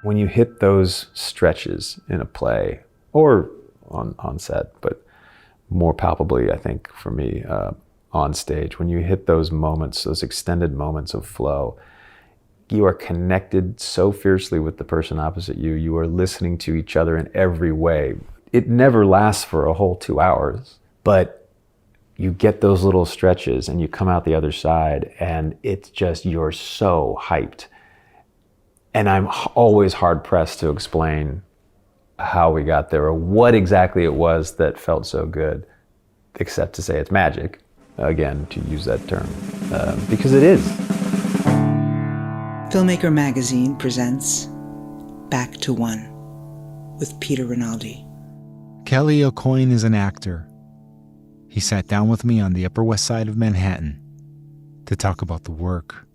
When you hit those stretches in a play or on set, but more palpably, I think, for me, on stage, when you hit those moments, those extended moments of flow, you are connected so fiercely with the person opposite you. You are listening to each other in every way. It never lasts for a whole 2 hours, but you get those little stretches and you come out the other side and it's just, you're so hyped. And I'm always hard pressed to explain how we got there or what exactly it was that felt so good, except to say it's magic, again, to use that term, because it is. Filmmaker Magazine presents Back to One with Peter Rinaldi. Kelly AuCoin is an actor. He sat down with me on the Upper West Side of Manhattan to talk about the work.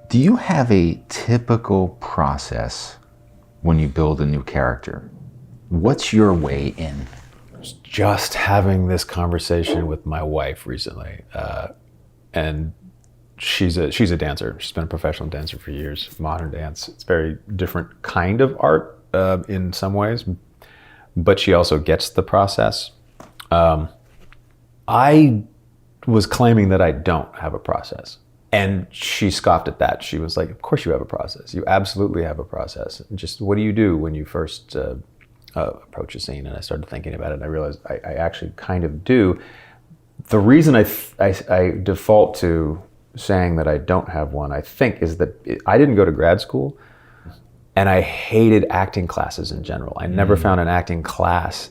Do you have a typical process when you build a new character? What's your way in? Just having this conversation with my wife recently, and she's a dancer. She's been a professional dancer for years, modern dance. It's a very different kind of art in some ways, but she also gets the process. I was claiming that I don't have a process. And she scoffed at that. She was like, of course you have a process. You absolutely have a process. Just what do you do when you first approach a scene? And I started thinking about it and I realized I actually kind of do. The reason I default to saying that I don't have one, I think, is that I didn't go to grad school and I hated acting classes in general. I never found an acting class,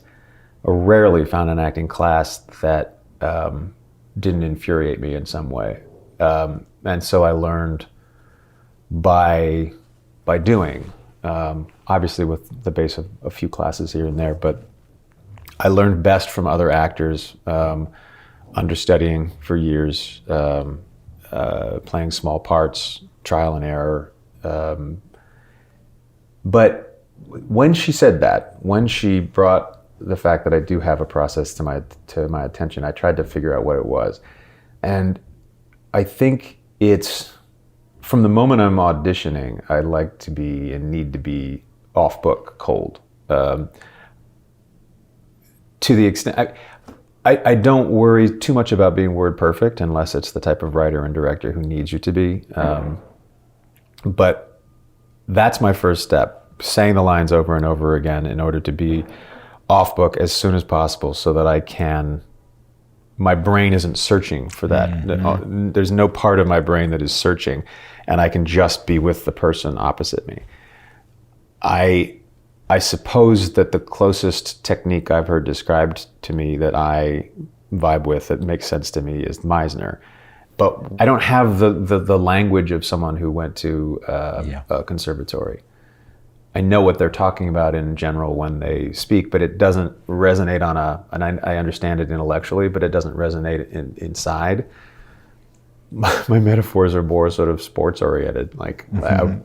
or rarely found an acting class that didn't infuriate me in some way. And so I learned by doing, obviously with the base of a few classes here and there, but I learned best from other actors, understudying for years, playing small parts, trial and error. But when she said that, when she brought the fact that I do have a process to my attention, I tried to figure out what it was. And I think it's, from the moment I'm auditioning, I like to be and need to be off book, cold. To the extent, I don't worry too much about being word perfect unless it's the type of writer and director who needs you to be. But that's my first step, saying the lines over and over again in order to be off book as soon as possible so that my brain isn't searching for that. Mm-hmm. There's no part of my brain that is searching, and I can just be with the person opposite me. I suppose that the closest technique I've heard described to me that I vibe with, that makes sense to me, is Meisner. But I don't have the language of someone who went to a conservatory. I know what they're talking about in general when they speak, but it doesn't resonate and I understand it intellectually, but it doesn't resonate inside. My metaphors are more sort of sports oriented. Like,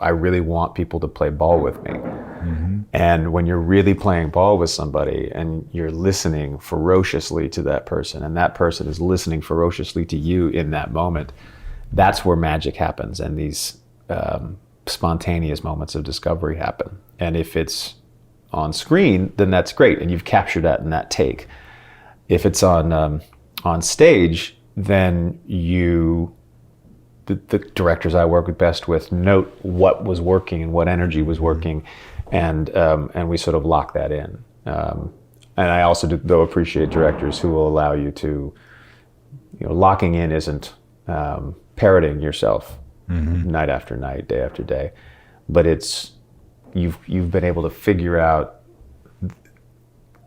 I really want people to play ball with me. Mm-hmm. And when you're really playing ball with somebody and you're listening ferociously to that person and that person is listening ferociously to you in that moment, that's where magic happens. And these spontaneous moments of discovery happen. And if it's on screen, then that's great, and you've captured that in that take. If it's on stage, then the directors I work with best with note what was working and what energy was working, and we sort of lock that in. And I also do, though, appreciate directors who will allow you to, locking in isn't parroting yourself. Mm-hmm. Night after night, day after day, but it's you've been able to figure out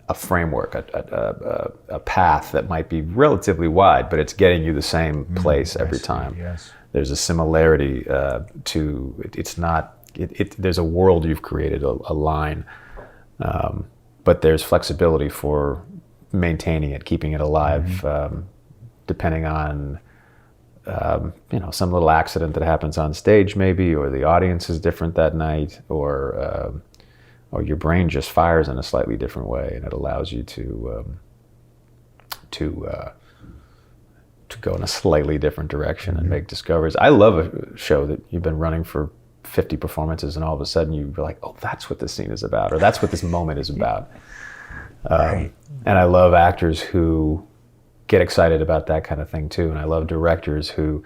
a framework, a path that might be relatively wide, but it's getting you the same place every time. Yes. There's a similarity to it. It's not. There's a world you've created, a line, but there's flexibility for maintaining it, keeping it alive, depending on. Some little accident that happens on stage maybe, or the audience is different that night, or your brain just fires in a slightly different way, and it allows you to to go in a slightly different direction and make discoveries. I love a show that you've been running for 50 performances and all of a sudden you're like, oh, that's what this scene is about, or that's what this moment is about. Right. And I love actors who get excited about that kind of thing too. And I love directors who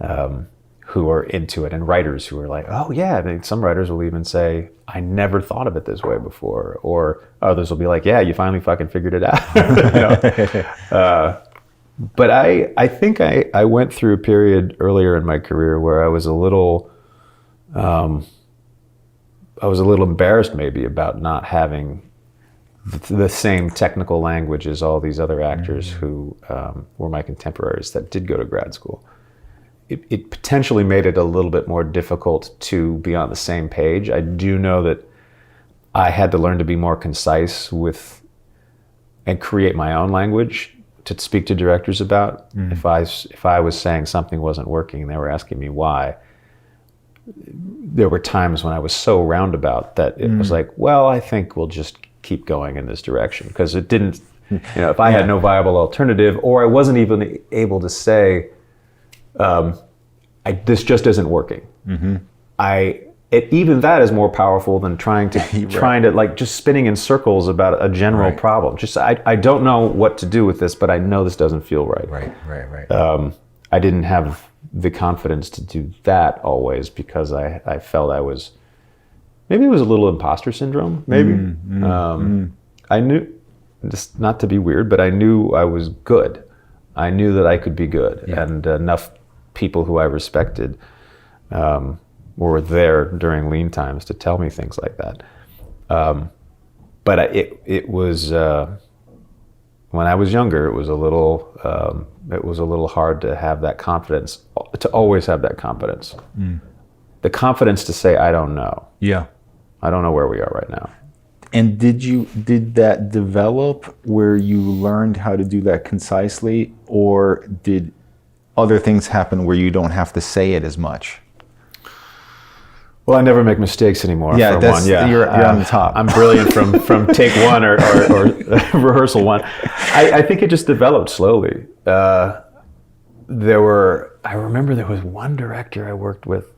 are into it, and writers who are like, oh yeah. I mean, some writers will even say, I never thought of it this way before. Or others will be like, yeah, you finally fucking figured it out. You know? But I think I went through a period earlier in my career where I was a little embarrassed maybe about not having the same technical language as all these other actors who were my contemporaries that did go to grad school. It potentially made it a little bit more difficult to be on the same page. I do know that I had to learn to be more concise with and create my own language to speak to directors about. If I was saying something wasn't working and they were asking me why, there were times when I was so roundabout that it was like, well, I think we'll just keep going in this direction, because it didn't, if I had no viable alternative, or I wasn't even able to say, this just isn't working. Even that is more powerful than trying to like just spinning in circles about a general problem. Just I don't know what to do with this, but I know this doesn't feel right. Right. I didn't have the confidence to do that always, because I felt maybe it was a little imposter syndrome. Maybe I knew, just not to be weird, but I knew I was good. I knew that I could be good, and enough people who I respected were there during lean times to tell me things like that. But it was when I was younger. It was a little hard to have that confidence, to always have that confidence, the confidence to say I don't know. Yeah, I don't know where we are right now. And did that develop where you learned how to do that concisely, or did other things happen where you don't have to say it as much? Well, I never make mistakes anymore. Yeah, you're on the top. I'm brilliant from take one or rehearsal one. I think it just developed slowly. I remember there was one director I worked with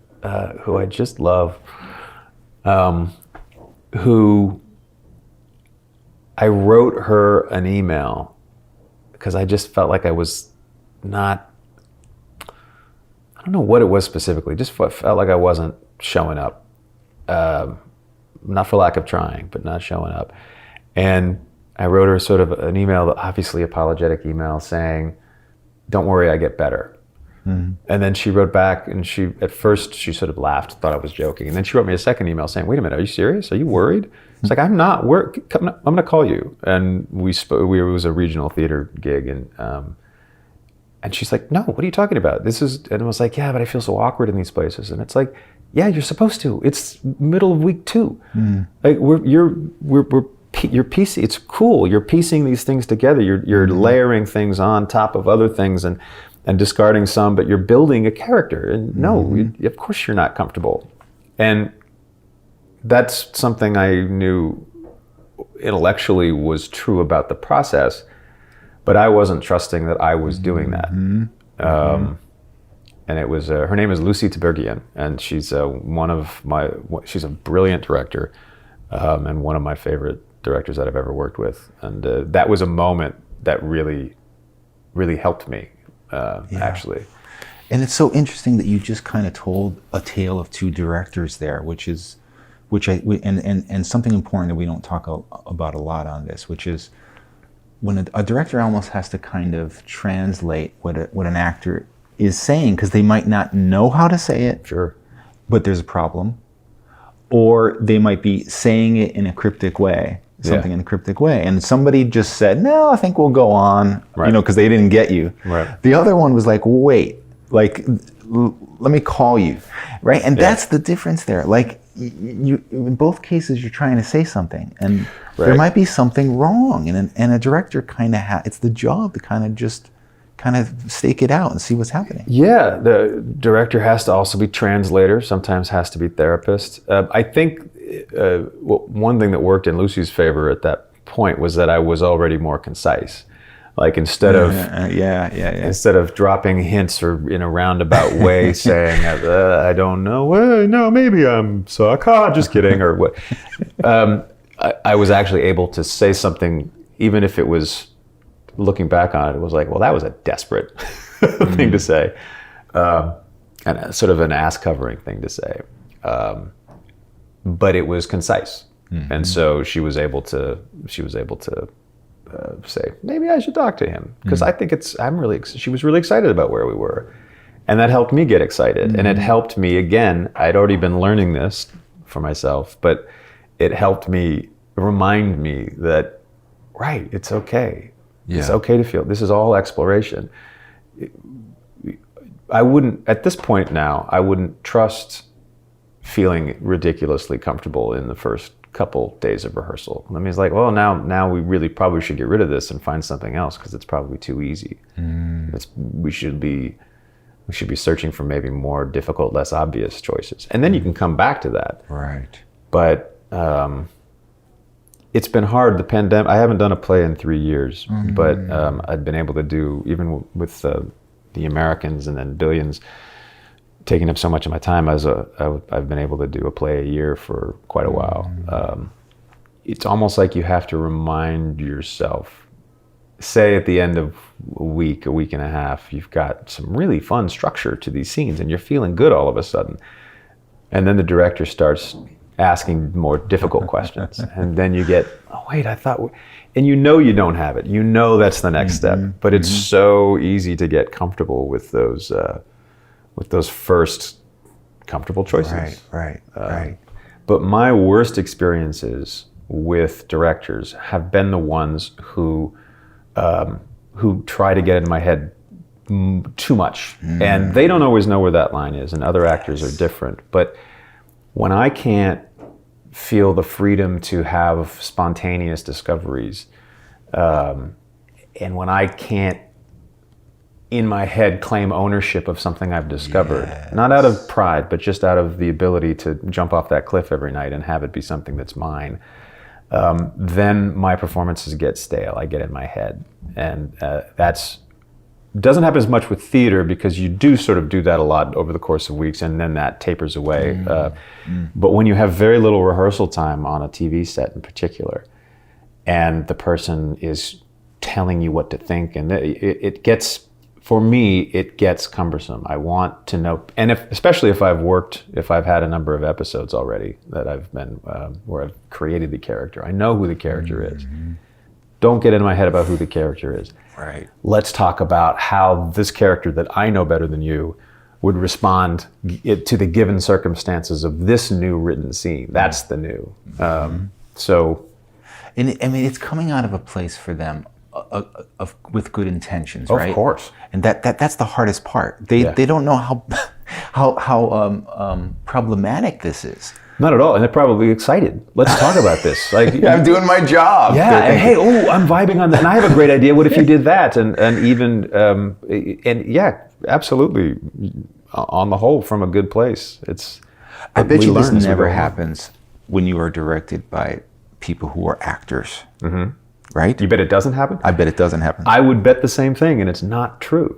who I just love, who I wrote her an email because I just felt like I was not, I don't know what it was specifically, just felt like I wasn't showing up. Not for lack of trying, but not showing up. And I wrote her sort of an email, obviously apologetic email, saying, don't worry, I get better. And then she wrote back, and at first she sort of laughed, thought I was joking. And then she wrote me a second email saying, wait a minute, are you serious? Are you worried? It's like, I'm not. I'm going to call you. And it was a regional theater gig, and she's like, no, what are you talking about? And I was like, yeah, but I feel so awkward in these places. And it's like, yeah, you're supposed to. It's middle of week 2. Like you're piecing. It's cool. You're piecing these things together. You're layering things on top of other things and discarding some, but you're building a character. And no, of course you're not comfortable. And that's something I knew intellectually was true about the process, but I wasn't trusting that I was doing that. And it was, her name is Lucy Tabergian, and she's she's a brilliant director, and one of my favorite directors that I've ever worked with. And that was a moment that really, really helped me, actually. And it's so interesting that you just kind of told a tale of 2 directors there, and something important that we don't talk about a lot on this, which is when a director almost has to kind of translate what an actor is saying, because they might not know how to say it. Sure. But there's a problem. Or they might be saying it in a cryptic way, in a cryptic way. And somebody just said, no, I think we'll go on, because they didn't get you. Right. The other one was like, wait, let me call you, right? And that's the difference there. Like, you in both cases, you're trying to say something, and there might be something wrong. And a director kind of it's the job to kind of stake it out and see what's happening. Yeah, the director has to also be translator, sometimes has to be therapist. I think one thing that worked in Lucy's favor at that point was that I was already more concise. Like instead of instead of dropping hints or in a roundabout way saying, I don't know, well, no, maybe I'm suck, just kidding, or what. I was actually able to say something, even if it was, looking back on it, it was like, well, that was a desperate thing to say, and sort of an ass covering thing to say, but it was concise, and so she was able to say, maybe I should talk to him, because I think she was really excited about where we were. And that helped me get excited. And it helped me, again, I'd already been learning this for myself, but it helped me remind me that, right, it's okay. Yeah. It's okay to feel, this is all exploration. At this point now, I wouldn't trust feeling ridiculously comfortable in the first couple days of rehearsal. I mean, it's like, well, now we really probably should get rid of this and find something else, because it's probably too easy. We should be searching for maybe more difficult, less obvious choices, and then you can come back to that. Right. But it's been hard. The pandemic. I haven't done a play in 3 years, but I've been able to do, even with the Americans and then Billions taking up so much of my time, I've been able to do a play a year for quite a while. It's almost like you have to remind yourself, say at the end of a week and a half, you've got some really fun structure to these scenes and you're feeling good all of a sudden. And then the director starts asking more difficult questions. And then you get, oh wait, I thought, and you don't have it. You know that's the next step, but it's so easy to get comfortable with those first comfortable choices. Right. But my worst experiences with directors have been the ones who try to get in my head too much. And they don't always know where that line is, and other actors are different. But when I can't feel the freedom to have spontaneous discoveries, and when I can't, in my head, claim ownership of something I've discovered, not out of pride, but just out of the ability to jump off that cliff every night and have it be something that's mine, then my performances get stale. I get in my head. And that's doesn't happen as much with theater, because you do sort of do that a lot over the course of weeks, and then that tapers away. But when you have very little rehearsal time on a TV set in particular, and the person is telling you what to think, and it gets, for me, it gets cumbersome. I want to know, and especially if I've had a number of episodes already that I've been, where I've created the character. I know who the character is. Don't get in my head about who the character is. Right. Let's talk about how this character that I know better than you would respond to the given circumstances of this new written scene. That's the new. So, and I mean, it's coming out of a place for them with good intentions, right? Of course. And that's the hardest part. They don't know how problematic this is. Not at all, and they're probably excited. Let's talk about this. Like, I'm doing my job. Yeah, and hey, I'm vibing on that, and I have a great idea. What if you did that? And even and yeah, absolutely. On the whole, from a good place, it's. I bet you this never happens when you are directed by people who are actors, right? You bet it doesn't happen? I bet it doesn't happen. I would bet the same thing, and it's not true.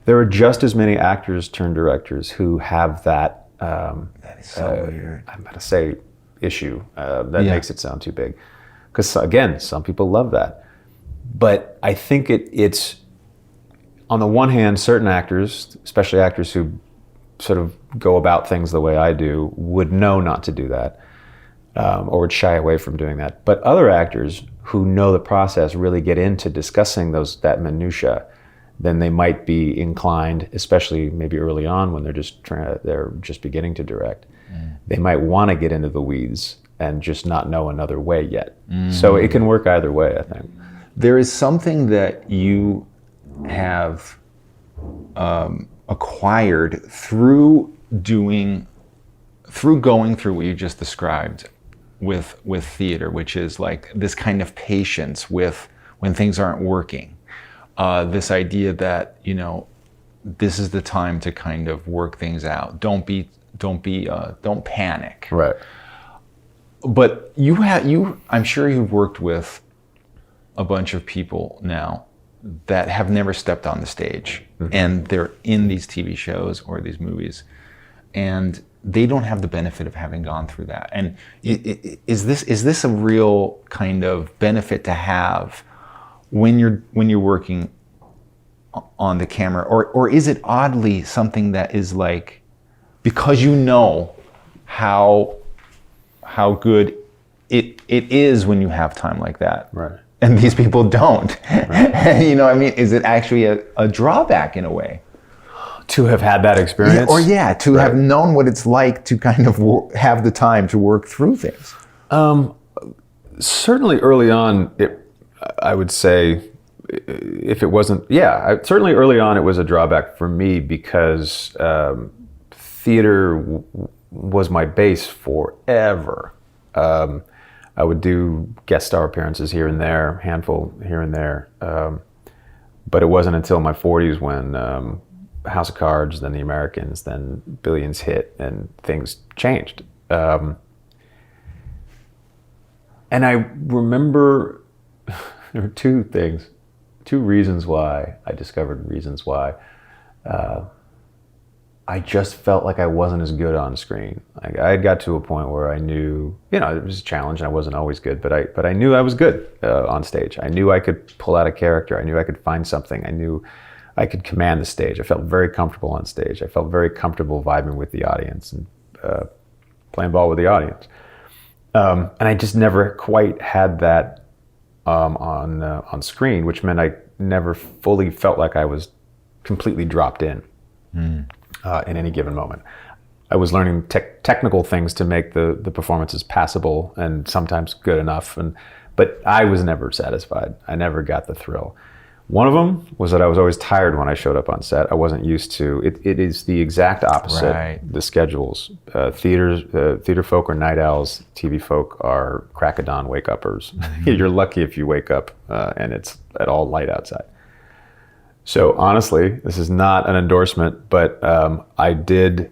There are just as many actors turned directors who have that. That is so weird. I'm going to say issue that makes it sound too big, because again, some people love that, but I think it's on the one hand, certain actors, especially actors who sort of go about things the way I do, would know not to do that, or would shy away from doing that. But other actors who know the process really get into discussing that minutia. Then they might be inclined, especially maybe early on when they're just beginning to direct. They might want to get into the weeds and just not know another way yet. So it can work either way, I think. There is something that you have acquired through going through what you just described with theater, which is like this kind of patience with when things aren't working. This idea that, this is the time to kind of work things out. Don't panic. Right. But I'm sure you've worked with a bunch of people now that have never stepped on the stage, and they're in these TV shows or these movies, and they don't have the benefit of having gone through that. And is this a real kind of benefit to have when you're working on the camera, or is it oddly something that is like, because you know how good it is when you have time like that, Right. and these people don't, right. You know what I mean? Is it actually a drawback in a way? To have had that experience? To have known what it's like to kind of have the time to work through things. Certainly early on, I would say, if it wasn't, certainly early on it was a drawback for me because theater was my base forever. I would do guest star appearances here and there, handful here and there. But it wasn't until my 40s when House of Cards, then The Americans, then Billions hit, and things changed. And I remember there were two reasons why I discovered reasons why. I just felt like I wasn't as good on screen. I got to a point where I knew, it was a challenge and I wasn't always good, but I knew I was good on stage. I knew I could pull out a character. I knew I could find something. I knew I could command the stage. I felt very comfortable on stage. I felt very comfortable vibing with the audience and playing ball with the audience. And I just never quite had that on screen, which meant I never fully felt like I was completely dropped in any given moment. I was learning technical things to make the performances passable and sometimes good enough, but I was never satisfied. I never got the thrill. One of them was that I was always tired when I showed up on set. I wasn't used to it. It is the exact opposite. Right. The schedules. Theater folk are night owls. TV folk are crack of dawn wake uppers. You're lucky if you wake up and it's at all light outside. So honestly, this is not an endorsement, but I did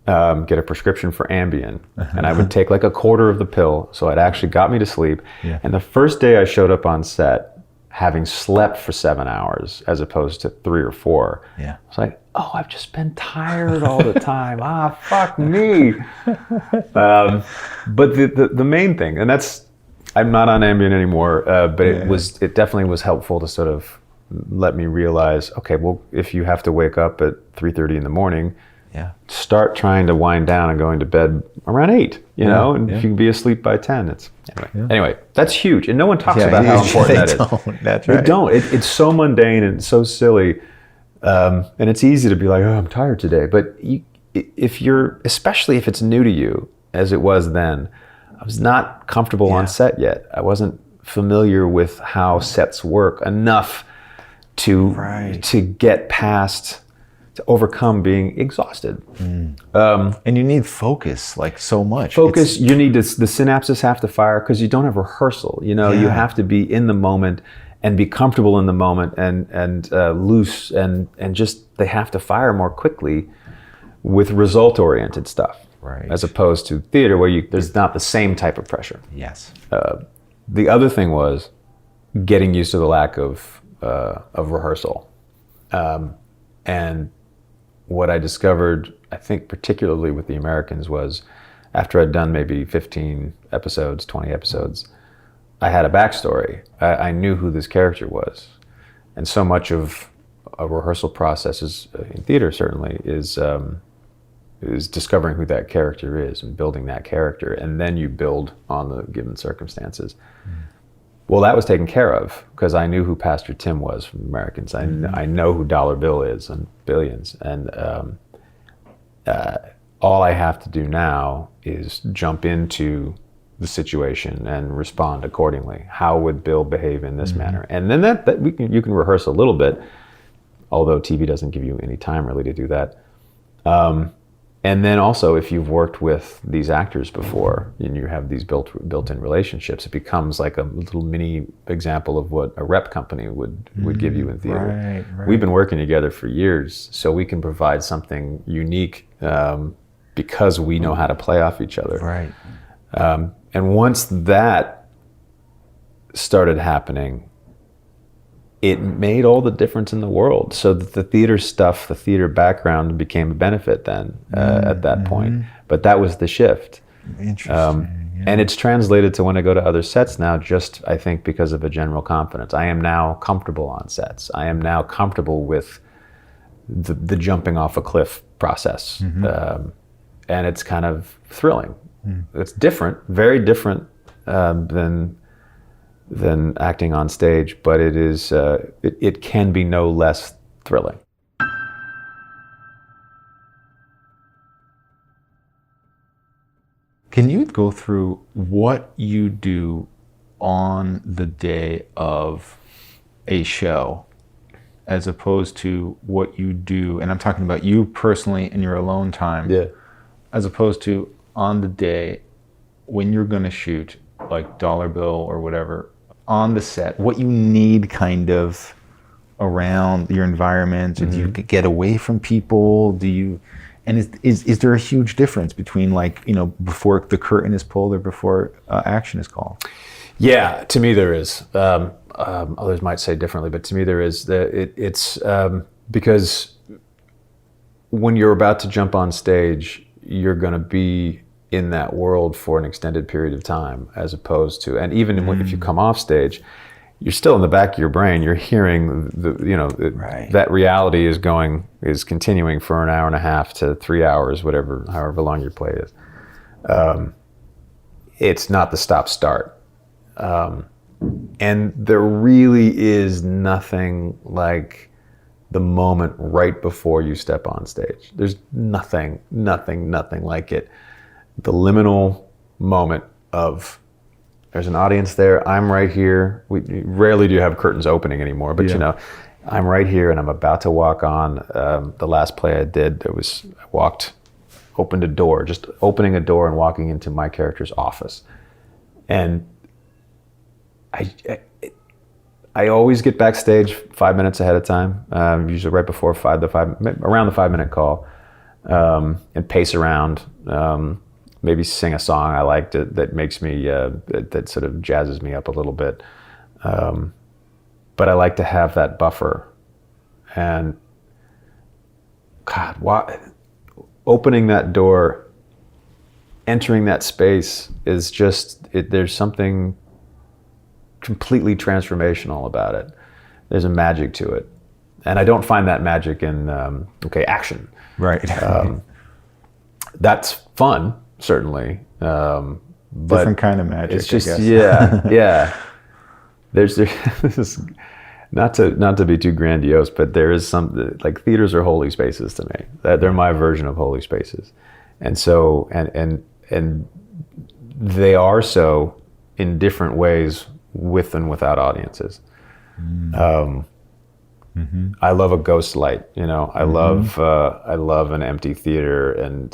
get a prescription for Ambien, and I would take like a quarter of the pill, so it actually got me to sleep. Yeah. And the first day I showed up on set, having slept for 7 hours as opposed to 3 or 4, I was like, oh, I've just been tired all the time. Fuck me. But the main thing, and that's, I'm not on Ambien anymore, but it definitely was helpful to sort of let me realize, okay, well, if you have to wake up at 3:30 in the morning, start trying to wind down and going to bed around 8, and if you can be asleep by 10, anyway, that's huge. And no one talks about how important that is. That's right. They don't. It's so mundane and so silly. And it's easy to be like, oh, I'm tired today. But especially if it's new to you, as it was then, I was not comfortable on set yet. I wasn't familiar with how sets work enough to get past, to overcome being exhausted. And you need focus, like so much. Focus, you need the synapses have to fire because you don't have rehearsal. You have to be in the moment and be comfortable in the moment and loose and just, they have to fire more quickly with result-oriented stuff. Right. As opposed to theater where there's not the same type of pressure. Yes. The other thing was getting used to the lack of rehearsal. And what I discovered, I think particularly with The Americans, was after I'd done maybe 15 episodes, 20 episodes, I had a backstory. I knew who this character was. And so much of a rehearsal process in theater certainly is discovering who that character is and building that character. And then you build on the given circumstances. Well, that was taken care of because I knew who Pastor Tim was from Americans. I know who Dollar Bill is and Billions. And all I have to do now is jump into the situation and respond accordingly. How would Bill behave in this manner? And then you can rehearse a little bit, although TV doesn't give you any time really to do that. And then also, if you've worked with these actors before and you have these built-in relationships, it becomes like a little mini example of what a rep company would give you in theater. Right. We've been working together for years, so we can provide something unique because we know how to play off each other. Right. And once that started happening, it made all the difference in the world. So that the theater stuff, the theater background became a benefit then at that point. But that was the shift. Interesting. And it's translated to when I go to other sets now, just I think because of a general confidence. I am now comfortable on sets. I am now comfortable with the jumping off a cliff process. And it's kind of thrilling. It's different, very different than acting on stage, but it is it can be no less thrilling. Can you go through what you do on the day of a show as opposed to what you do, and I'm talking about you personally in your alone time, as opposed to on the day when you're going to shoot, like dollar bill or whatever, on the set, what you need kind of around your environment? Do you get away from people? Do you... And is there a huge difference between, like, you know, before the curtain is pulled or before action is called? Yeah, to me there is. Others might say differently, but to me there is. It's because when you're about to jump on stage, you're going to be in that world for an extended period of time, as opposed to, and even if you come off stage, you're still in the back of your brain. You're hearing that reality is continuing for an hour and a half to 3 hours, however long your play is. It's not the stop-start. And there really is nothing like the moment right before you step on stage. There's nothing like it. The liminal moment of, there's an audience there, I'm right here. We rarely do have curtains opening anymore, but you know, I'm right here and I'm about to walk on. The last play I did, opened a door, just opening a door and walking into my character's office. And I always get backstage 5 minutes ahead of time, usually right before around the 5 minute call, and pace around. Maybe sing a song I liked that makes me, that sort of jazzes me up a little bit. But I like to have that buffer. And God, opening that door, entering that space is just, there's something completely transformational about it. There's a magic to it. And I don't find that magic in, action. Right. That's fun. Certainly, but different kind of magic. It's just, I guess. yeah. There's not to be too grandiose, but there is some, like, theaters are holy spaces to me. They're my version of holy spaces, and so and they are so in different ways with and without audiences. I love a ghost light, you know. I love an empty theater and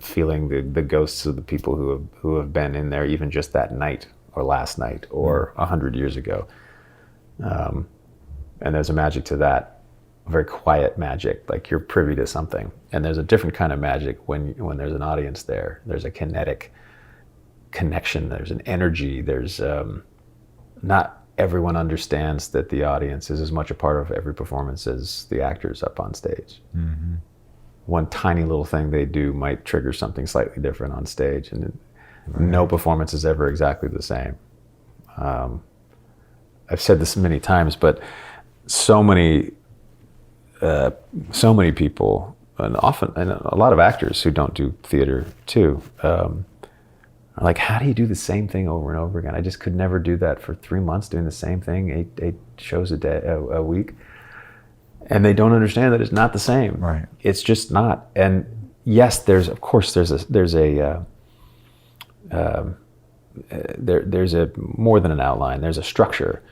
feeling the ghosts of the people who have been in there, even just that night or last night or 100 years ago. And there's a magic to that, a very quiet magic, like you're privy to something. And there's a different kind of magic when there's an audience there. There's a kinetic connection. There's an energy. There's not everyone understands that the audience is as much a part of every performance as the actors up on stage. One tiny little thing they do might trigger something slightly different on stage, and no performance is ever exactly the same. I've said this many times, but so many people, and a lot of actors who don't do theater too, are like, how do you do the same thing over and over again? I just could never do that for 3 months, doing the same thing, eight shows a week. And they don't understand that it's not the same. Right. It's just not. And yes, there's a more than an outline. There's a structure.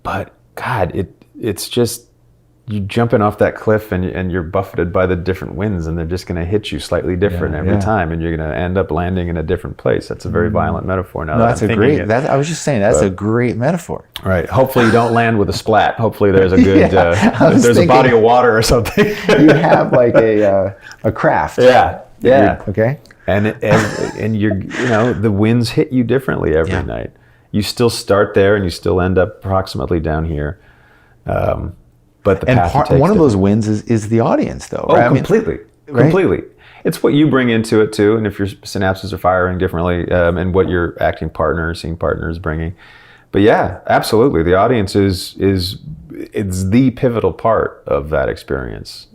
But God, it's just, you jumping off that cliff and you're buffeted by the different winds, and they're just going to hit you slightly different every time, and you're going to end up landing in a different place. That's a very violent metaphor. Now, that's a great. I was just saying that's a great metaphor. Right. Hopefully you don't land with a splat. Hopefully there's a good. There's a body of water or something. You have like a craft. Yeah. Okay. And you're, the winds hit you differently every night. You still start there and you still end up approximately down here. But the path you take one of those wins is the audience, though. Oh, right? completely. Completely. It's what you bring into it too, and if your synapses are firing differently, and what your acting partner, scene partner is bringing. But yeah, absolutely. The audience is it's the pivotal part of that experience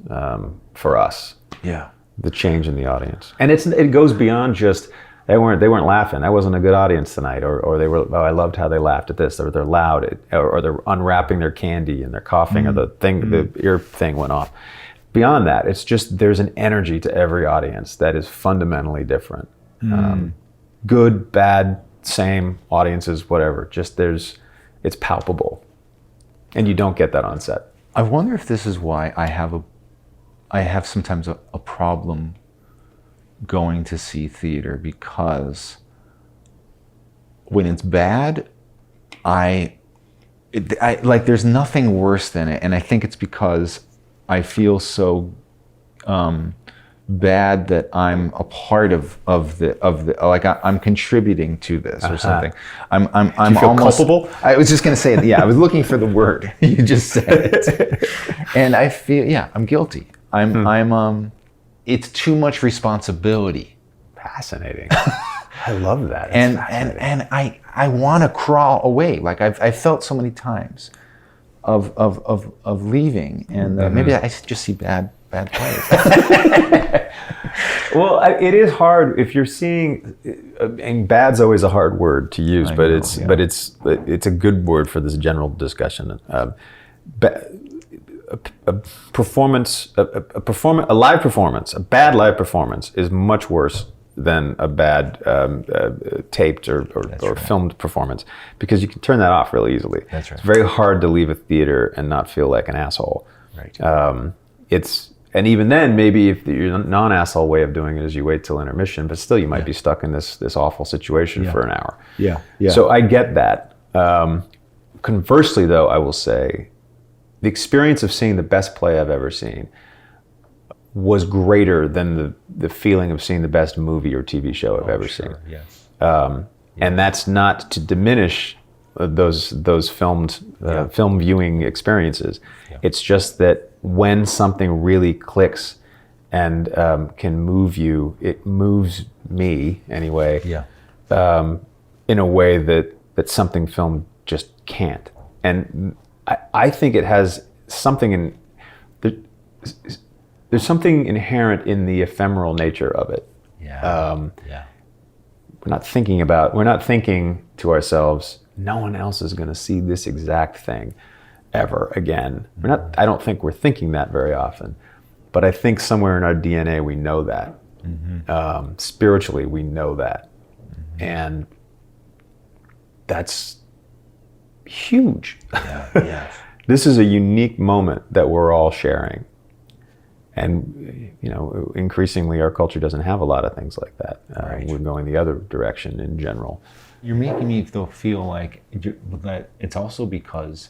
for us. Yeah. The change in the audience, and it goes beyond just they weren't laughing. That wasn't a good audience tonight, or they were. Oh, I loved how they laughed at this, or they're loud, or they're unwrapping their candy and they're coughing, or the ear thing went off. Beyond that, it's just there's an energy to every audience that is fundamentally different. Good, bad, same audiences, whatever. Just it's palpable, and you don't get that on set. I wonder if this is why I have sometimes a problem going to see theater, because when it's bad, I like there's nothing worse than it, and I think it's because I feel so bad that I'm a part of the like I'm contributing to this or something. I'm feel almost culpable? I was just gonna say yeah. I was looking for the word. You just said it, and I feel I'm guilty. I'm it's too much responsibility. Fascinating. I love that. And I want to crawl away. Like I've felt so many times of leaving, and maybe I just see bad plays. Well, it is hard if you're seeing, and bad's always a hard word to use, but it's a good word for this general discussion. A live performance, a bad live performance is much worse than a bad taped or filmed performance, because you can turn that off really easily. That's right. It's very hard to leave a theater and not feel like an asshole. Right. And even then, maybe if your non-asshole way of doing it is you wait till intermission, but still you might be stuck in this awful situation for an hour. Yeah. So I get that. Conversely, though, I will say the experience of seeing the best play I've ever seen was greater than the feeling of seeing the best movie or TV show I've ever seen. Yes. And that's not to diminish those film viewing experiences. Yeah. It's just that when something really clicks and can move you, it moves me anyway. Yeah. In a way that something film just can't. And I think it has something there's something inherent in the ephemeral nature of it. Yeah. We're not thinking to ourselves, no one else is going to see this exact thing ever again. I don't think we're thinking that very often, but I think somewhere in our DNA we know that. Spiritually, we know that. And that's huge. Yeah. This is a unique moment that we're all sharing. And, increasingly our culture doesn't have a lot of things like that. Right. We're going the other direction in general. You're making me feel like that it's also because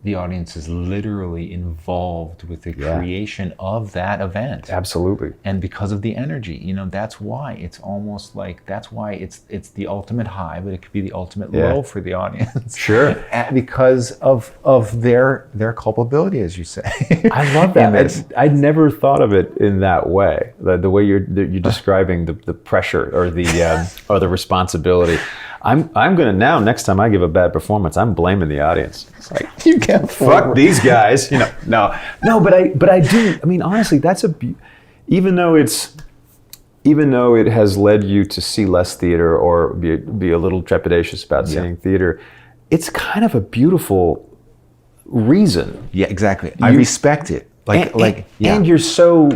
the audience is literally involved with the creation of that event. Absolutely. And because of the energy, that's why it's almost like, it's the ultimate high, but it could be the ultimate low for the audience. Sure. Because of their culpability, as you say. I love that. I'd never thought of it in that way. The way you're describing the pressure or the responsibility. I'm gonna now, next time I give a bad performance, I'm blaming the audience. It's like, you can't fuck these guys. No, but I do. I mean, honestly, that's even though it has led you to see less theater or be a little trepidatious about seeing theater, it's kind of a beautiful reason. Yeah, exactly. I respect it. And you're so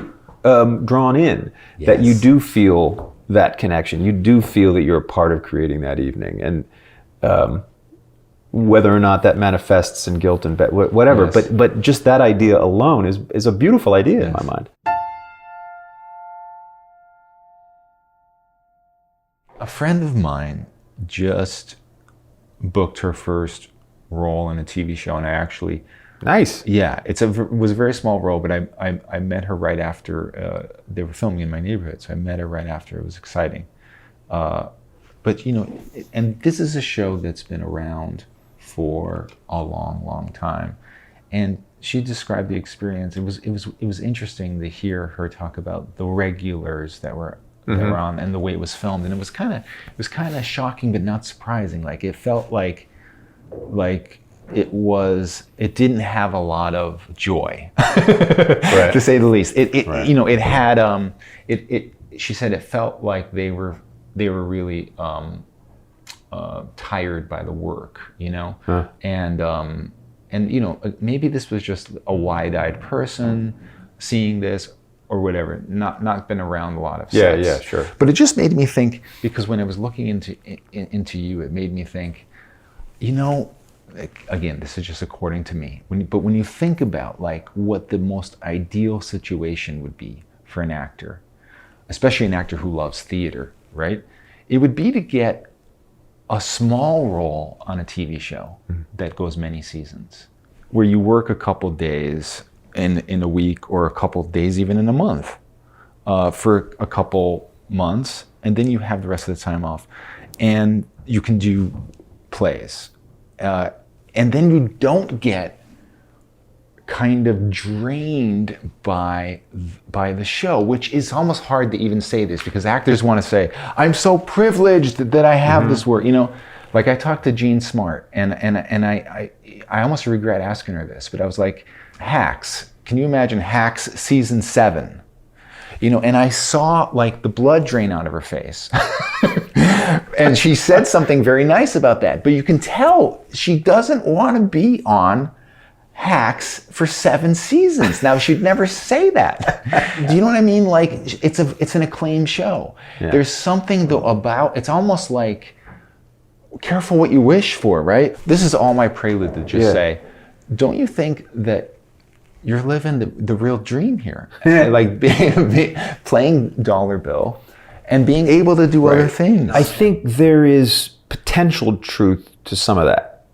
drawn in that you do feel that connection. You do feel that you're a part of creating that evening, and whether or not that manifests in guilt and whatever, but just that idea alone is a beautiful idea in my mind. A friend of mine just booked her first role in a TV show, and I actually Nice. Yeah, it was a very small role, but I met her right after they were filming in my neighborhood, so I met her right after. It was exciting. But and this is a show that's been around for a long, long time. And she described the experience. It was interesting to hear her talk about the regulars that were on and the way it was filmed. And it was kind of shocking, but not surprising. Like it felt like it didn't have a lot of joy, right, to say the least. Right. It had she said it felt like they were really tired by the work, huh. And maybe this was just a wide-eyed person seeing this or whatever, not been around a lot of sets. Yeah, sure. But it just made me think, because when I was looking into you, it made me think, again, this is just according to me, but when you think about like what the most ideal situation would be for an actor, especially an actor who loves theater, right? It would be to get a small role on a TV show that goes many seasons, where you work a couple days in a week, or a couple days even in a month, for a couple months, and then you have the rest of the time off, and you can do plays, and then you don't get kind of drained by the show, which is almost hard to even say this, because actors want to say, I'm so privileged that I have this work. Like I talked to Jean Smart, and I almost regret asking her this, but I was like, Hacks, can you imagine Hacks season 7? And I saw like the blood drain out of her face. And she said something very nice about that, but you can tell she doesn't want to be on Hacks for 7 seasons. Now, she'd never say that. Do you know what I mean? Like, it's an acclaimed show. Yeah. There's something though about, it's almost like, careful what you wish for, right? This is all my prelude to just say, don't you think that you're living the real dream here? Like playing Dollar Bill and being able to do other things. I think there is potential truth to some of that.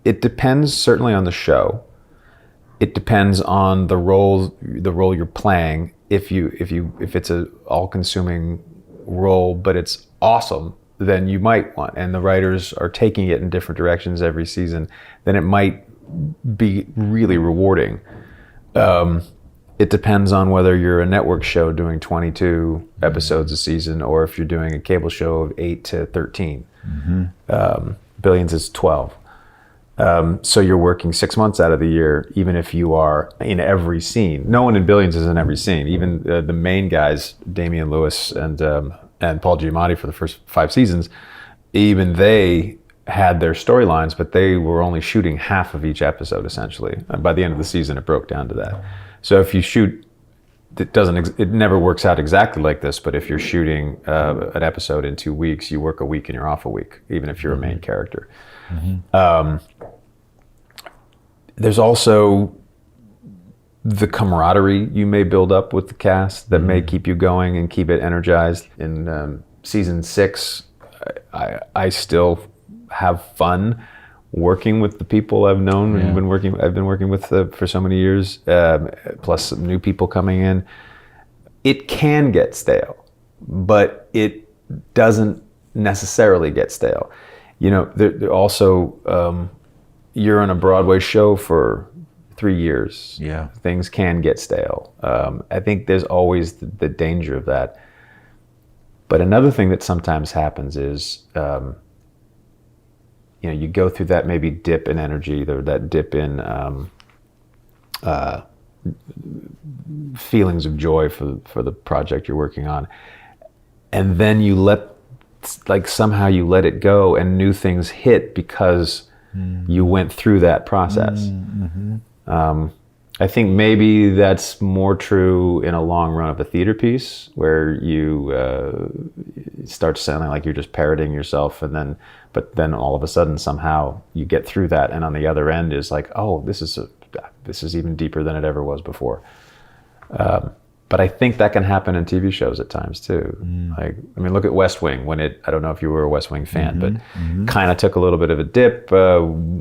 It depends certainly on the show. It depends on the role you're playing. If it's a all-consuming role, but it's awesome, then you might want, and the writers are taking it in different directions every season, then it might be really rewarding. It depends on whether you're a network show doing 22 episodes a season, or if you're doing a cable show of 8 to 13. Billions is 12. So you're working 6 months out of the year, even if you are in every scene. No one in Billions is in every scene. Even the main guys, Damian Lewis and Paul Giamatti for the first 5 seasons, even they had their storylines, but they were only shooting half of each episode essentially. And by the end of the season, it broke down to that. So if you shoot, it never works out exactly like this, but if you're shooting an episode in 2 weeks, you work a week and you're off a week, even if you're a main character. There's also the camaraderie you may build up with the cast that may keep you going and keep it energized. In season 6, I still have fun working with the people I've known and I've been working with for so many years, plus some new people coming in. It can get stale, but it doesn't necessarily get stale. There also, you're on a Broadway show for 3 years. Yeah, things can get stale. I think there's always the danger of that. But another thing that sometimes happens is, you go through that maybe dip in energy, or that dip in feelings of joy for the project you're working on, and then somehow you let it go, and new things hit because you went through that process. I think maybe that's more true in a long run of a theater piece, where you start sounding like you're just parroting yourself, but then all of a sudden somehow you get through that, and on the other end is like, oh, this is even deeper than it ever was before. But I think that can happen in TV shows at times too. Look at West Wing. I don't know if you were a West Wing fan, but kind of took a little bit of a dip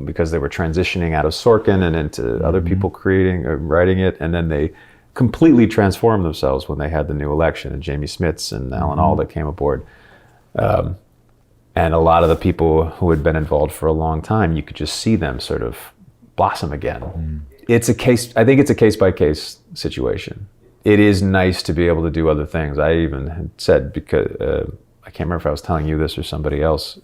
because they were transitioning out of Sorkin and into other people creating or writing it, and then they completely transformed themselves when they had the new election and Jamie Smits and Alan Alda came aboard. And a lot of the people who had been involved for a long time, you could just see them sort of blossom again. I think it's a case by case situation. It is nice to be able to do other things. I even had said, because I can't remember if I was telling you this or somebody else,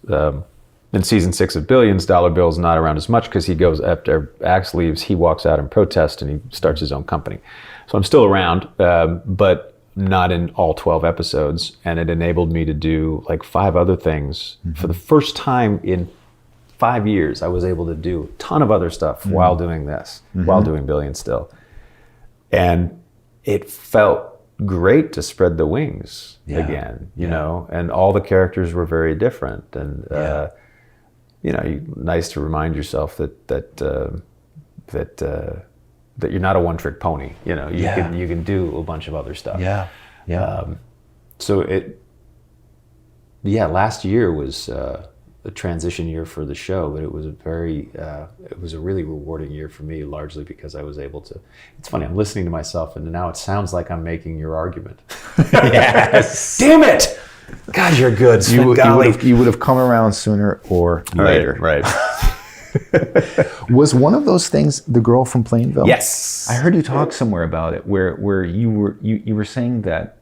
in season 6 of Billions, Dollar Bill's not around as much because he goes, after Axe leaves, he walks out and protests and he starts his own company. So I'm still around, but not in all 12 episodes. And it enabled me to do like 5 other things. For the first time in 5 years, I was able to do a ton of other stuff while doing this, while doing Billions still. And it felt great to spread the wings again, you know, and all the characters were very different. And, you know, nice to remind yourself that you're not a one-trick pony. You know, you can do a bunch of other stuff. So last year was a transition year for the show, but it was a really rewarding year for me, largely because I was able to. It's funny, I'm listening to myself, and now it sounds like I'm making your argument. Yes. Damn it! God, you're good. You would have come around sooner or later. Right. Was one of those things the Girl from Plainville? Yes. I heard you talk somewhere about it, where you were saying that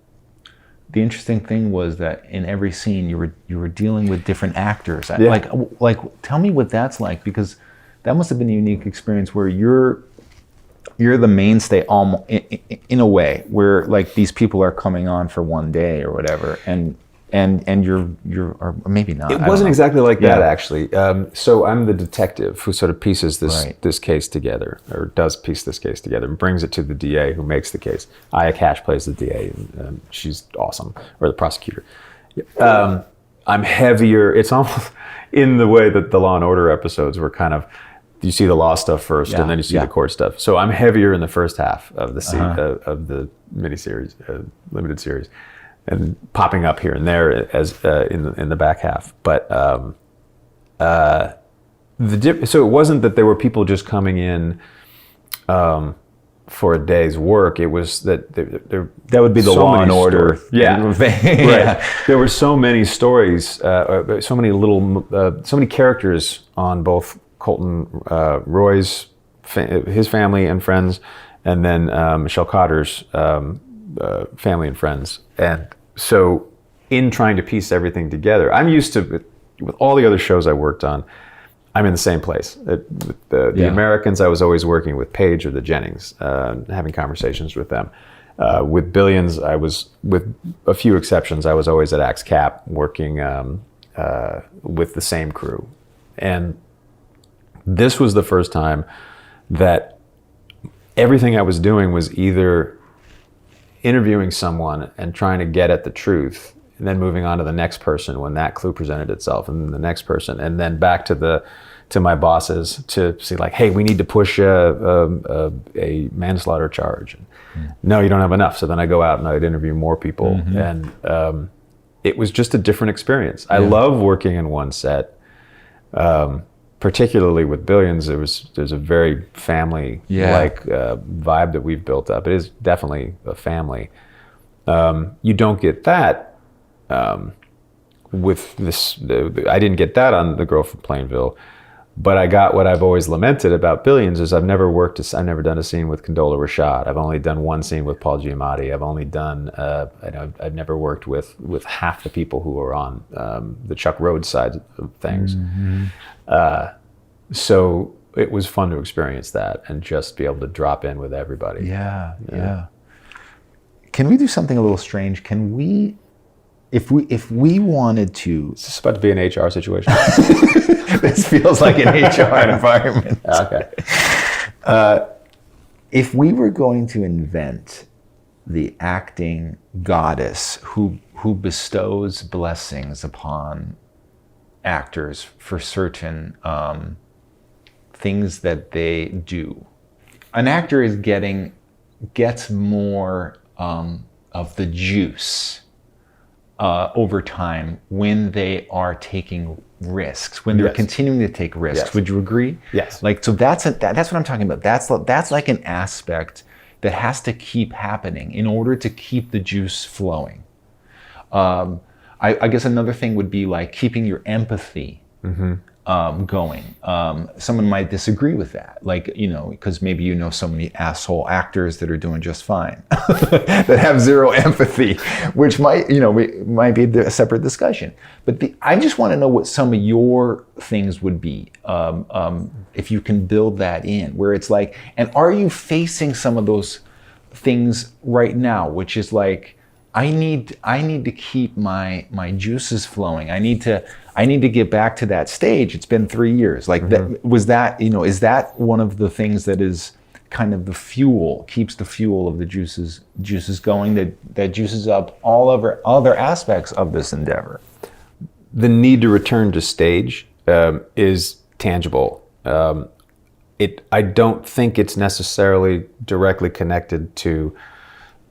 the interesting thing was that in every scene you were dealing with different actors. Like tell me what that's like, because that must have been a unique experience where you're the mainstay almost in a way, where like these people are coming on for one day or whatever, and you're or maybe not. It wasn't exactly like that, actually. So I'm the detective who sort of pieces this case together, or does piece this case together, and brings it to the DA who makes the case. Aya Cash plays the DA, and she's awesome, or the prosecutor. I'm heavier. It's almost in the way that the Law and Order episodes were kind of, you see the law stuff first, and then you see the court stuff. So I'm heavier in the first half of the of the miniseries, limited series, and popping up here and there as in the back half. But so it wasn't that there were people just coming in for a day's work. It was that that would be the Law and Order. Right. There were so many stories, so many characters on both Colton Roy's his family and friends, and then Michelle Cotter's family and friends. And so in trying to piece everything together, I'm used to, with all the other shows I worked on, I'm in the same place. The Americans, I was always working with Paige or the Jennings, having conversations with them. With Billions, I was, with a few exceptions, I was always at Axe Cap working with the same crew. And this was the first time that everything I was doing was either interviewing someone and trying to get at the truth, and then moving on to the next person when that clue presented itself, and then the next person, and then back to my bosses to see, like, hey, we need to push a manslaughter charge. No, you don't have enough. So then I go out and I'd interview more people, and it was just a different experience. I love working in one set. Particularly with Billions, there's a very family-like vibe that we've built up. It is definitely a family. You don't get that with this. I didn't get that on The Girl from Plainville, but I got what I've always lamented about Billions is I've never done a scene with Condola Rashad. I've only done one scene with Paul Giamatti. I've only done. I've never worked with half the people who are on the Chuck Rhodes side of things. So it was fun to experience that and just be able to drop in with everybody. Yeah. Can we do something a little strange? Can we, if we wanted to... Is this about to be an HR situation? This feels like an HR environment. Okay. If we were going to invent the acting goddess who bestows blessings upon actors for certain things that they do, an actor gets more of the juice over time when they are taking risks, when they're continuing to take risks. Yes. Would you agree? Yes. Like, so that's what I'm talking about. That's like an aspect that has to keep happening in order to keep the juice flowing. I guess another thing would be like keeping your empathy going. Someone might disagree with that, like, you know, because maybe you know so many asshole actors that are doing just fine, that have zero empathy, which might, you know, might be a separate discussion. But I just want to know what some of your things would be, if you can build that in, where it's like, and are you facing some of those things right now, which is like, I need to keep my juices flowing. I need to get back to that stage. It's been 3 years. Like that, you know, is that one of the things that is kind of the fuel, keeps the fuel of the juices going, that juices up all other aspects of this endeavor? The need to return to stage is tangible. I don't think it's necessarily directly connected to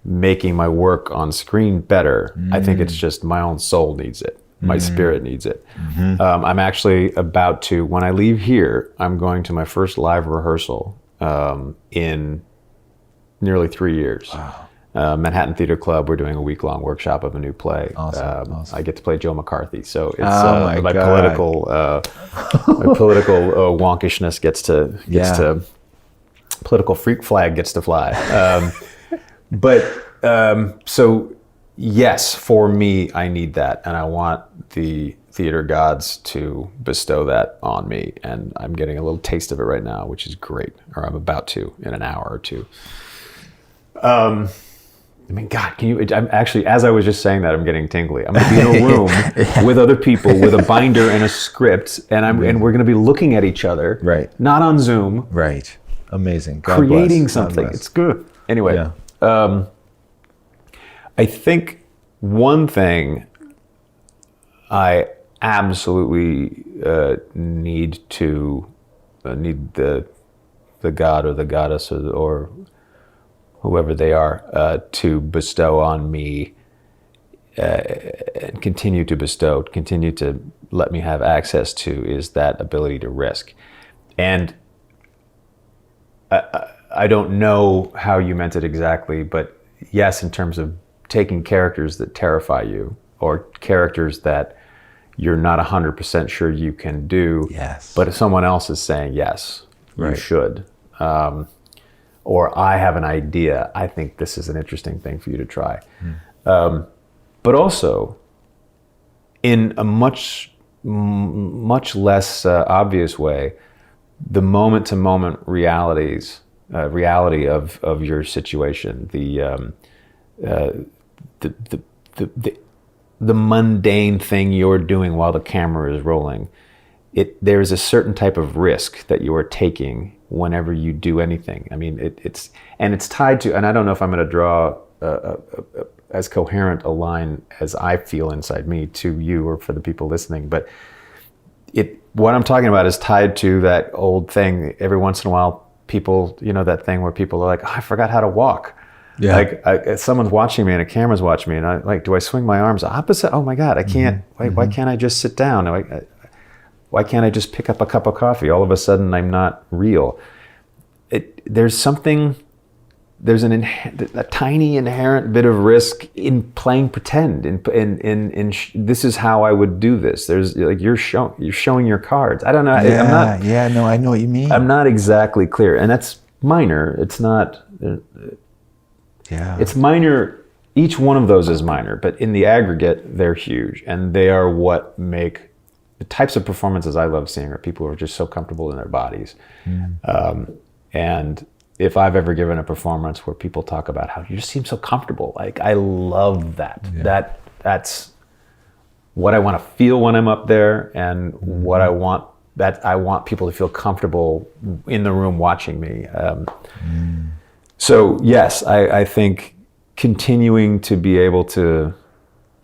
making my work on screen better. I think it's just my own soul needs it. My spirit needs it. I'm actually about to, when I leave here, I'm going to my first live rehearsal in nearly 3 years. Wow. Manhattan Theater Club, we're doing a week-long workshop of a new play. Awesome. I get to play Joe McCarthy, so it's my political wonkishness gets to political freak flag gets to fly. So yes, for me, I need that, and I want the theater gods to bestow that on me, and I'm getting a little taste of it right now, which is great, or I'm about to in an hour or two. I mean, God, I'm actually, as I was just saying that, I'm getting tingly. I'm going to be in a room with other people with a binder and a script, and we're going to be looking at each other, right? Not on Zoom, right? Amazing. God creating bless. something. God bless. It's good. Anyway, yeah. I think one thing I absolutely need the god or the goddess or whoever they are to bestow on me and continue to let me have access to is that ability to risk. And I don't know how you meant it exactly, but yes, in terms of taking characters that terrify you or characters that you're not 100% sure you can do, yes, but if someone else is saying yes, right, you should. Or I have an idea, I think this is an interesting thing for you to try. But also, in a much less obvious way, the moment-to-moment reality of your situation, the mundane thing you're doing while the camera is rolling, there's a certain type of risk that you are taking whenever you do anything. I mean, it's tied to, and I don't know if I'm going to draw as coherent a line as I feel inside me to you or for the people listening, but what I'm talking about is tied to that old thing. Every once in a while, people, you know, that thing where people are like, oh, I forgot how to walk. Yeah. Like someone's watching me and a camera's watching me, and I like, do I swing my arms opposite? Oh my God, I can't. Why can't I just sit down? Why can't I just pick up a cup of coffee? All of a sudden, I'm not real. There's a tiny inherent bit of risk in playing pretend. This is how I would do this. There's like you're showing your cards. I don't know. No, I know what you mean. I'm not exactly clear, and that's minor. It's not. It's minor. Each one of those is minor, but in the aggregate, they're huge, and they are what make the types of performances I love seeing are people who are just so comfortable in their bodies. And if I've ever given a performance where people talk about how you just seem so comfortable, like I love that. That's what I want to feel when I'm up there, and what I want people to feel comfortable in the room watching me. So yes, I think continuing to be able to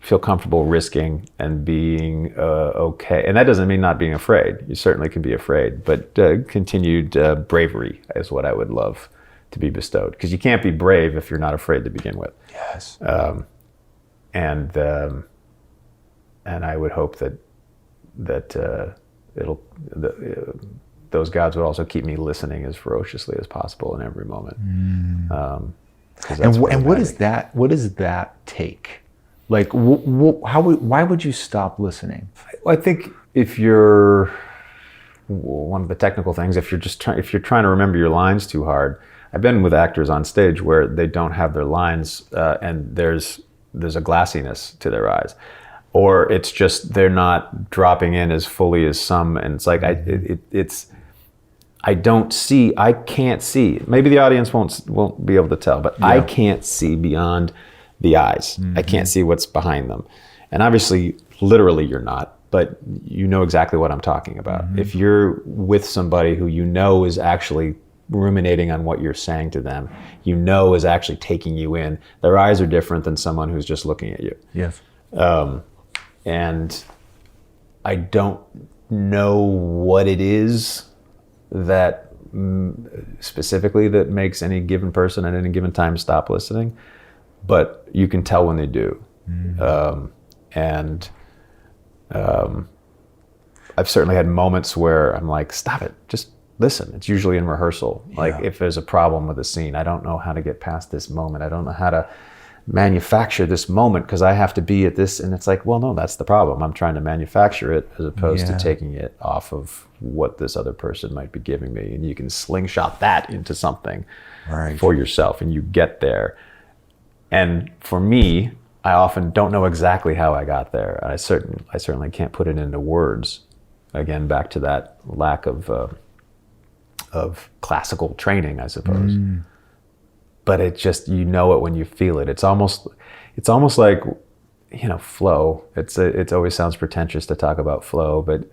feel comfortable risking and being okay. And that doesn't mean not being afraid. You certainly can be afraid, but continued bravery is what I would love to be bestowed. Because you can't be brave if you're not afraid to begin with. Yes. And I would hope that those gods would also keep me listening as ferociously as possible in every moment. And what does that take? Like, why would you stop listening? I think if you're one of the technical things, if you're trying to remember your lines too hard. I've been with actors on stage where they don't have their lines, and there's a glassiness to their eyes, or it's just they're not dropping in as fully as some, and it's like I can't see. Maybe the audience won't be able to tell, but I can't see beyond the eyes. I can't see what's behind them, and obviously, literally, you're not. But you know exactly what I'm talking about. If you're with somebody who you know is actually ruminating on what you're saying to them, you know is actually taking you in, their eyes are different than someone who's just looking at you. Yes. And I don't know what it is that specifically that makes any given person at any given time stop listening, but you can tell when they do. I've certainly had moments where I'm like, stop it, just listen. It's usually in rehearsal. Like if there's a problem with a scene, I don't know how to get past this moment. I don't know how to manufacture this moment because I have to be at this. And it's like, well, no, that's the problem. I'm trying to manufacture it as opposed to taking it off of what this other person might be giving me. And you can slingshot that into something for yourself and you get there. And for me, I often don't know exactly how I got there. I certainly can't put it into words. Again, back to that lack of classical training, I suppose. But it just, you know it when you feel it. It's almost like, flow. It always sounds pretentious to talk about flow, but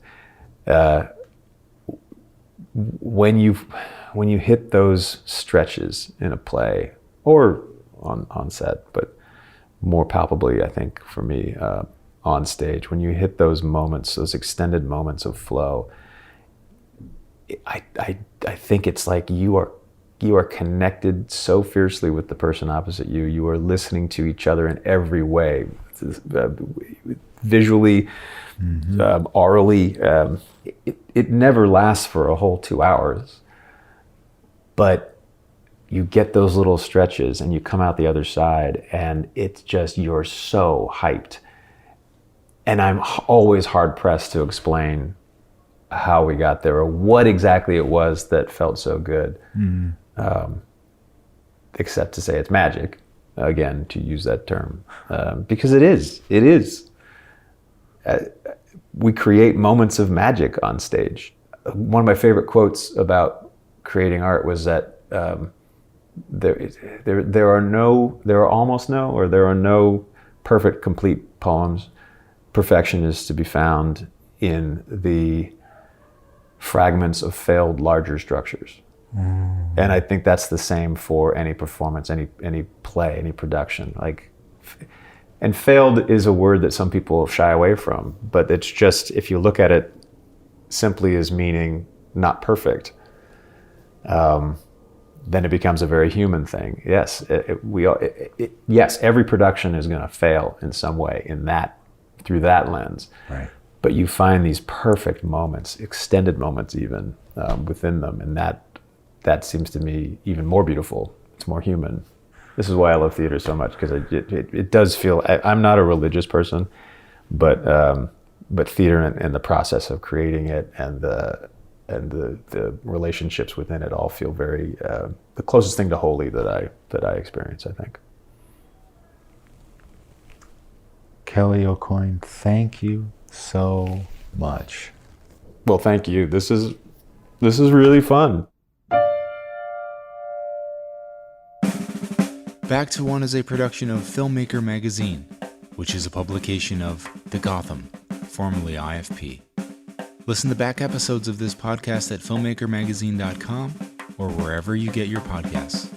when you hit those stretches in a play or on set, but more palpably, I think, for me, on stage, when you hit those moments, those extended moments of flow, I think it's like you are connected so fiercely with the person opposite you. You are listening to each other in every way, visually, orally. It never lasts for a whole 2 hours, but you get those little stretches and you come out the other side and it's just, you're so hyped. And I'm always hard pressed to explain how we got there or what exactly it was that felt so good. Except to say it's magic, again, to use that term, because it is. We create moments of magic on stage. One of my favorite quotes about creating art was that there are no perfect, complete poems. Perfection is to be found in the fragments of failed larger structures. And I think that's the same for any performance, any play, any production. And failed is a word that some people shy away from, but it's just, if you look at it simply as meaning not perfect, then it becomes a very human thing. Yes, yes, every production is going to fail in some way through that lens. Right. But you find these perfect moments, extended moments even, within them, and that seems to me even more beautiful. It's more human. This is why I love theater so much, because it does feel. I'm not a religious person, but theater and the process of creating it and the relationships within it all feel very the closest thing to holy that I experience, I think. Kelly AuCoin, thank you so much. Well, thank you. This is really fun. Back to One is a production of Filmmaker Magazine, which is a publication of The Gotham, formerly IFP. Listen to back episodes of this podcast at filmmakermagazine.com or wherever you get your podcasts.